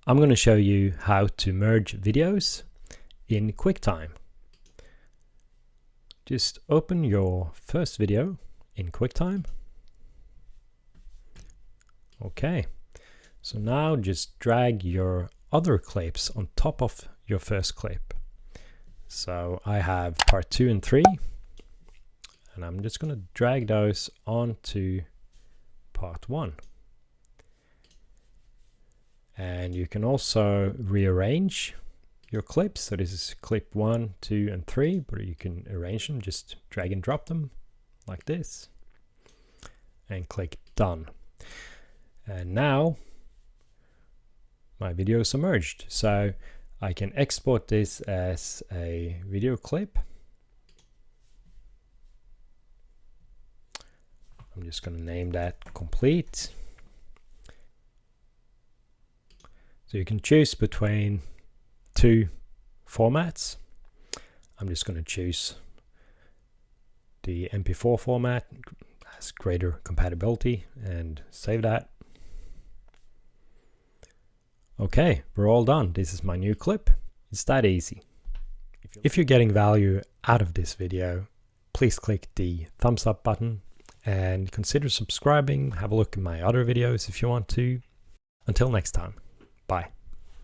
I'm going to show you how to merge videos in QuickTime. Just open your first video in QuickTime. Okay, so now just drag your other clips on top of your first clip. So I have part 2 and 3, and I'm just going to drag those onto part 1. And you can also rearrange your clips. So this is clip 1, 2, and 3, but you can arrange them, just drag and drop them like this, and click done. And now my videos are merged. So I can export this as a video clip. I'm just going to name that complete. So you can choose between 2 formats. I'm just going to choose the MP4 format, has greater compatibility, and save that. Okay, we're all done. This is my new clip. It's that easy. If you're getting value out of this video, please click the thumbs up button and consider subscribing. Have a look at my other videos if you want to. Until next time. Bye.